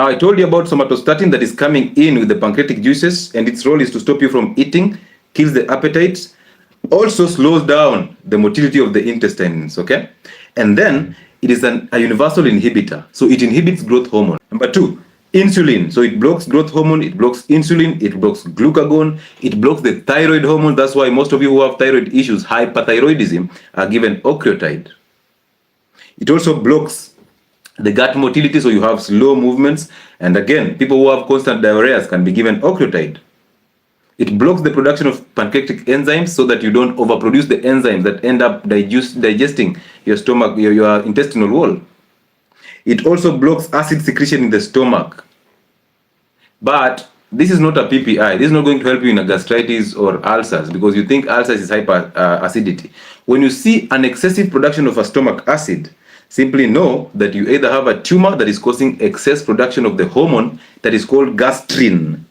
Now, I told you about somatostatin that is coming in with the pancreatic juices, and its role is to stop you from eating, kills the appetite, also slows down the motility of the intestines, okay? And then it is a universal inhibitor, so it inhibits growth hormone. Number 2, insulin. So it blocks growth hormone, it blocks insulin, it blocks glucagon, it blocks the thyroid hormone. That's why most of you who have thyroid issues, hyperthyroidism, are given octreotide. It also blocks the gut motility, so you have slow movements. And again, people who have constant diarrhea can be given octreotide. It blocks the production of pancreatic enzymes so that you don't overproduce the enzymes that end up digesting your stomach, your intestinal wall. It also blocks acid secretion in the stomach. But this is not a PPI. This is not going to help you in a gastritis or ulcers, because you think ulcers is acidity. When you see an excessive production of a stomach acid, simply know that you either have a tumor that is causing excess production of the hormone that is called gastrin,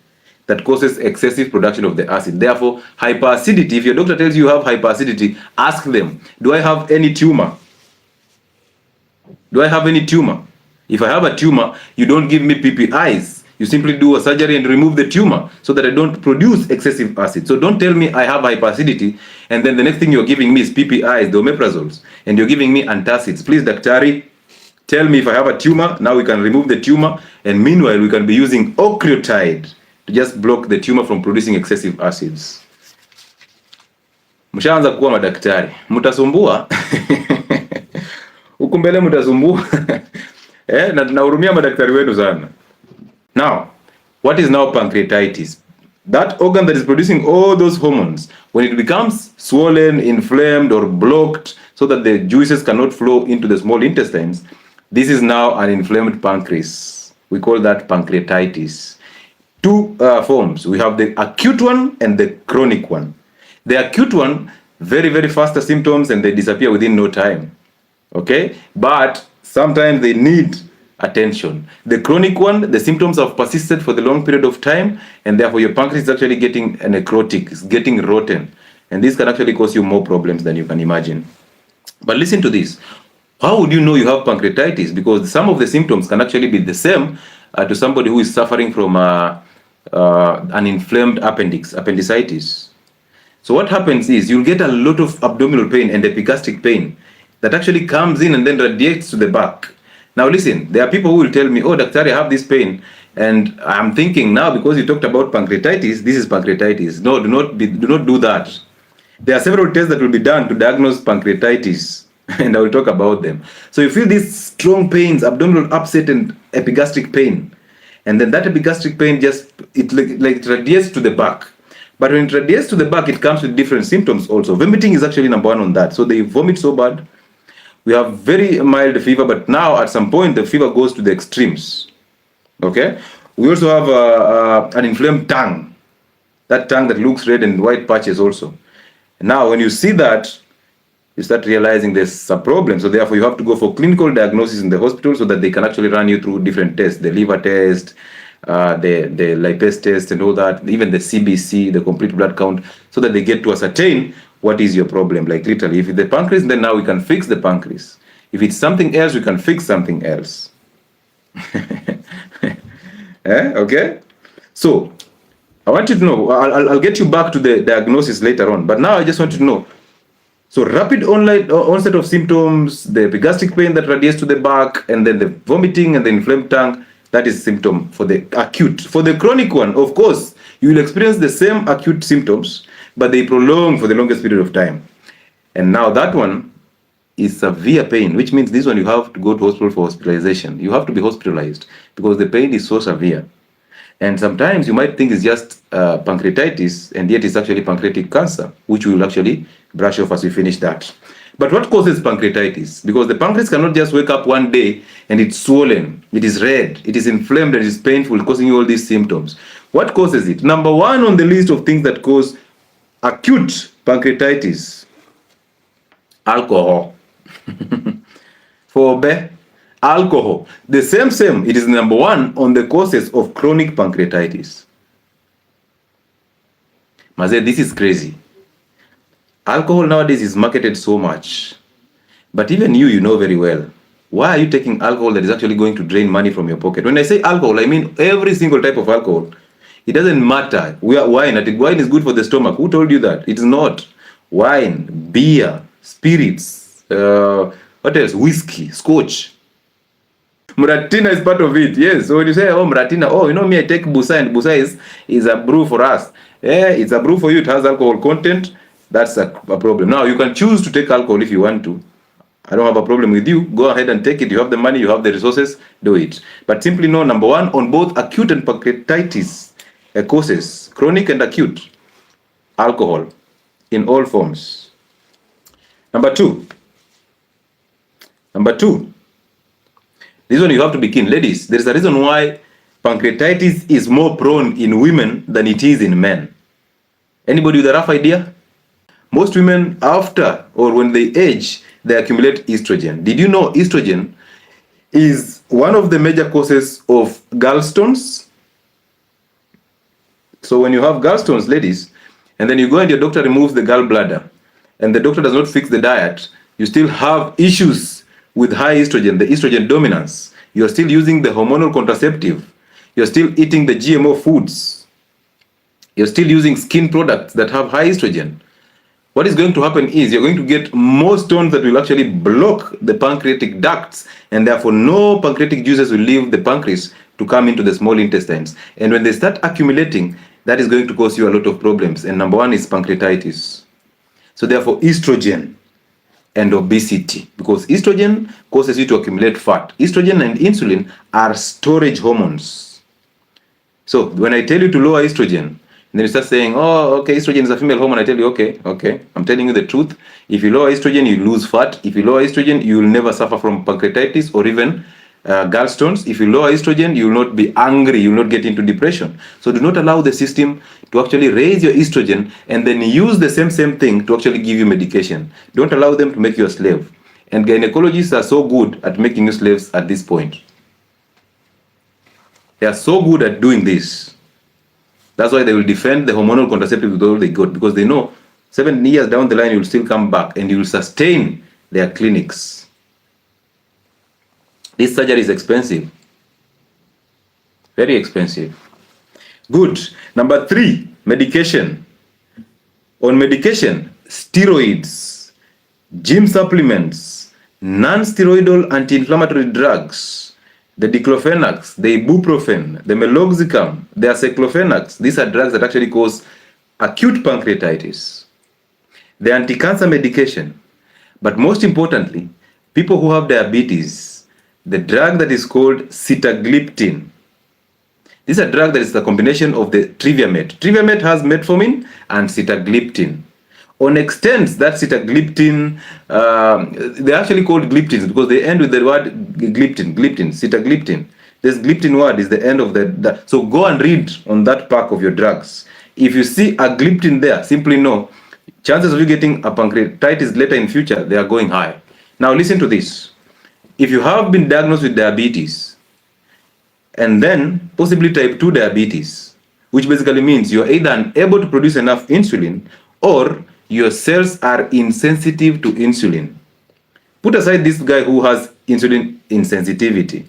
that causes excessive production of the acid. Therefore, hyperacidity, if your doctor tells you have hyperacidity, ask them, do I have any tumor? Do I have any tumor? If I have a tumor, you don't give me PPIs. You simply do a surgery and remove the tumor so that I don't produce excessive acid. So don't tell me I have hyperacidity and then the next thing you're giving me is PPIs, the omeprazoles, and you're giving me antacids. Please, Daktari, tell me if I have a tumor. Now we can remove the tumor, and meanwhile we can be using octreotide to just block the tumor from producing excessive acids. Mshaanza kuwa madaktari. Mutasumbua. Huku mbele mutasumbua. Na tunahurumia madaktari wenu sana. Now, what is now pancreatitis? That organ that is producing all those hormones, when it becomes swollen, inflamed, or blocked so that the juices cannot flow into the small intestines, this is now an inflamed pancreas. We call that pancreatitis. Two forms. We have the acute one and the chronic one. The acute one, very, very fast symptoms and they disappear within no time. Okay? But sometimes they need attention. The chronic one, the symptoms have persisted for the long period of time, and therefore your pancreas is actually getting necrotic, it's getting rotten. And this can actually cause you more problems than you can imagine. But listen to this. How would you know you have pancreatitis? Because some of the symptoms can actually be the same to somebody who is suffering from an inflamed appendicitis. So what happens is you'll get a lot of abdominal pain and epigastric pain that actually comes in and then radiates to the back. Now listen, there are people who will tell me, oh, doctor, I have this pain. And I'm thinking now, because you talked about pancreatitis, this is pancreatitis. No, do not do that. There are several tests that will be done to diagnose pancreatitis, and I will talk about them. So you feel these strong pains, abdominal upset and epigastric pain. And then that epigastric pain it radiates to the back. But when it radiates to the back, it comes with different symptoms also. Vomiting is actually number one on that. So they vomit so bad. We have very mild fever, but now at some point the fever goes to the extremes. Okay? We also have an inflamed tongue. That tongue that looks red and white patches also. Now when you see that, you start realizing there's a problem. So therefore you have to go for clinical diagnosis in the hospital so that they can actually run you through different tests. The liver test, the lipase test and all that, even the CBC, the complete blood count, so that they get to ascertain what is your problem. Like literally, if it's the pancreas, then now we can fix the pancreas. If it's something else, we can fix something else. Okay? So, I want you to know, I'll get you back to the diagnosis later on, but now I just want you to know. So, rapid onset of symptoms, the epigastric pain that radiates to the back, and then the vomiting and the inflamed tongue, that is symptom for the acute. For the chronic one, of course, you will experience the same acute symptoms, but they prolong for the longest period of time. And now that one is severe pain, which means this one you have to go to hospital for hospitalization. You have to be hospitalized because the pain is so severe. And sometimes you might think it's just pancreatitis, and yet it's actually pancreatic cancer, which we will actually brush off as we finish that. But what causes pancreatitis? Because the pancreas cannot just wake up one day and it's swollen, it is red, it is inflamed, and it is painful, causing you all these symptoms. What causes it? Number one on the list of things that cause acute pancreatitis: alcohol. Alcohol. The same, it is number one on the causes of chronic pancreatitis. Maze, this is crazy. Alcohol nowadays is marketed so much. But even you know very well Why are you taking alcohol that is actually going to drain money from your pocket? When I say alcohol, I mean every single type of alcohol. It doesn't matter. Wine, I think wine is good for the stomach. Who told you that? It's not. Wine, beer, spirits, what else? Whiskey, scotch. Muratina is part of it. Yes. So when you say, oh, Muratina, oh, you know me, I take Busa, and Busa is a brew for us. Yeah, it's a brew for you. It has alcohol content. That's a problem. Now, you can choose to take alcohol if you want to. I don't have a problem with you. Go ahead and take it. You have the money, you have the resources, do it. But simply know, number one, on both acute and pancreatitis causes, chronic and acute, alcohol in all forms. Number two, this one you have to be keen. Ladies, there is a reason why pancreatitis is more prone in women than it is in men. Anybody with a rough idea? Most women, after or when they age, they accumulate estrogen. Did you know estrogen is one of the major causes of gallstones? So when you have gallstones, ladies, and then you go and your doctor removes the gallbladder, and the doctor does not fix the diet, you still have issues with high estrogen, the estrogen dominance. You're still using the hormonal contraceptive. You're still eating the GMO foods. You're still using skin products that have high estrogen. What is going to happen is you're going to get more stones that will actually block the pancreatic ducts, and therefore no pancreatic juices will leave the pancreas to come into the small intestines. And when they start accumulating, that is going to cause you a lot of problems. And number one is pancreatitis. So therefore, estrogen and obesity, because estrogen causes you to accumulate fat. Estrogen and insulin are storage hormones. So when I tell you to lower estrogen, and then you start saying, oh, okay, estrogen is a female hormone. I tell you, okay, I'm telling you the truth. If you lower estrogen, you lose fat. If you lower estrogen, you will never suffer from pancreatitis or even gallstones. If you lower estrogen, you will not be angry. You will not get into depression. So do not allow the system to actually raise your estrogen and then use the same thing to actually give you medication. Don't allow them to make you a slave. And gynecologists are so good at making you slaves at this point. They are so good at doing this. That's why they will defend the hormonal contraceptive with all they got, because they know 7 years down the line, you will still come back and you will sustain their clinics. This surgery is expensive. Very expensive. Good. Number 3, medication. On medication, steroids, gym supplements, non-steroidal anti-inflammatory drugs, the diclofenac, the ibuprofen, the meloxicam, the aceclofenac, these are drugs that actually cause acute pancreatitis. The anti-cancer medication, but most importantly, people who have diabetes, the drug that is called sitagliptin. This is a drug that is the combination of the Triviamet. Triviamet has metformin and sitagliptin. On extends that sitagliptin, they're actually called gliptins because they end with the word gliptin, sitagliptin. This gliptin word is the end of the. So go and read on that pack of your drugs. If you see a gliptin there, simply know chances of you getting a pancreatitis later in future, they are going high. Now listen to this. If you have been diagnosed with diabetes and then possibly type 2 diabetes, which basically means you're either unable to produce enough insulin or your cells are insensitive to insulin. Put aside this guy who has insulin insensitivity.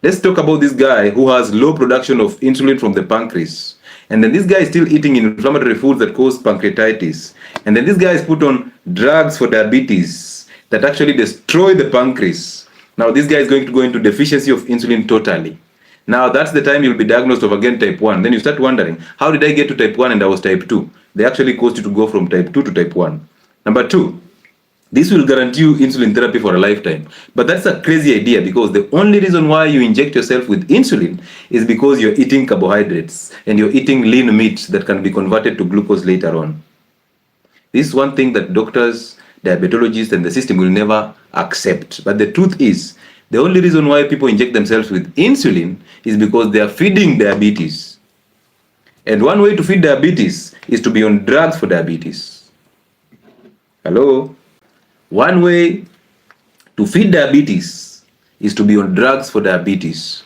Let's talk about this guy who has low production of insulin from the pancreas. And then this guy is still eating inflammatory foods that cause pancreatitis. And then this guy is put on drugs for diabetes that actually destroy the pancreas. Now this guy is going to go into deficiency of insulin totally. Now that's the time you'll be diagnosed of again type 1. Then you start wondering, how did I get to type 1 and I was type 2? They actually caused you to go from type 2 to type 1. Number 2, this will guarantee you insulin therapy for a lifetime. But that's a crazy idea because the only reason why you inject yourself with insulin is because you're eating carbohydrates and you're eating lean meat that can be converted to glucose later on. This is one thing that doctors, diabetologists, and the system will never accept. But the truth is, the only reason why people inject themselves with insulin is because they are feeding diabetes. And one way to feed diabetes is to be on drugs for diabetes. Hello? One way to feed diabetes is to be on drugs for diabetes.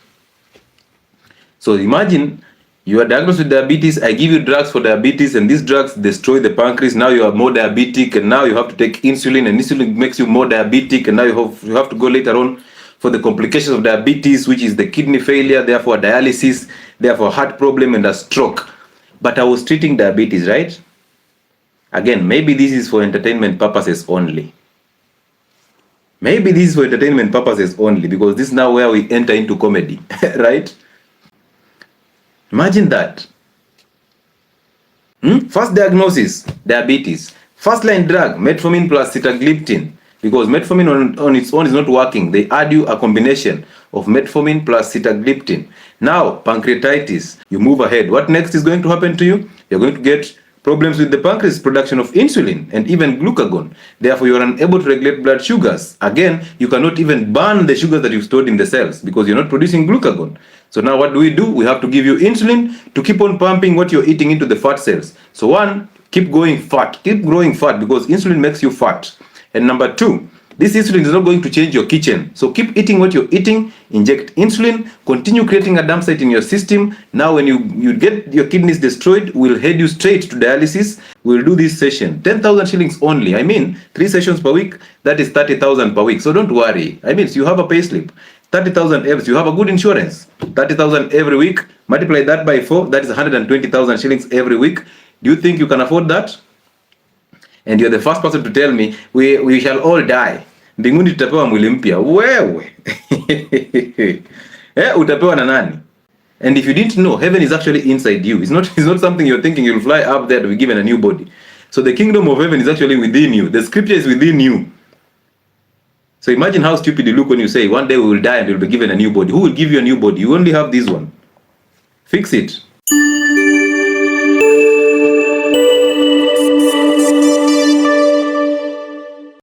So imagine You are diagnosed with diabetes, I give you drugs for diabetes, and these drugs destroy the pancreas. Now you are more diabetic, and now you have to take insulin, and insulin makes you more diabetic, and now you have to go later on for the complications of diabetes, which is the kidney failure, therefore dialysis, therefore heart problem and a stroke. But I was treating diabetes, right? Again, maybe this is for entertainment purposes only. Maybe this is for entertainment purposes only, because this is now where we enter into comedy, right? Imagine that. First diagnosis, diabetes. First line drug, metformin plus sitagliptin. Because metformin on its own is not working. They add you a combination of metformin plus sitagliptin. Now, pancreatitis. You move ahead. What next is going to happen to you? You're going to get problems with the pancreas production of insulin and even glucagon. Therefore, you are unable to regulate blood sugars. Again, you cannot even burn the sugars that you've stored in the cells because you're not producing glucagon. So now what do? We have to give you insulin to keep on pumping what you're eating into the fat cells. So one, keep going fat, keep growing fat because insulin makes you fat. And number two, this insulin is not going to change your kitchen. So keep eating what you're eating, inject insulin, continue creating a dump site in your system. Now when you get your kidneys destroyed, we'll head you straight to dialysis. We'll do this session, 10,000 shillings only. I mean, 3 sessions per week, that is 30,000 per week. So don't worry. I mean, so you have a pay slip, 30,000 every, you have a good insurance, 30,000 every week, multiply that by 4, that is 120,000 shillings every week. Do you think you can afford that? And you're the first person to tell me we shall all die. Mbinguni tutapewa mwili mpya. Wewe. Utapewa na nani? And if you didn't know, heaven is actually inside you. It's not something you're thinking you'll fly up there to be given a new body. So the kingdom of heaven is actually within you. The scripture is within you. So imagine how stupid you look when you say one day we will die and you'll be given a new body. Who will give you a new body? You only have this one. Fix it.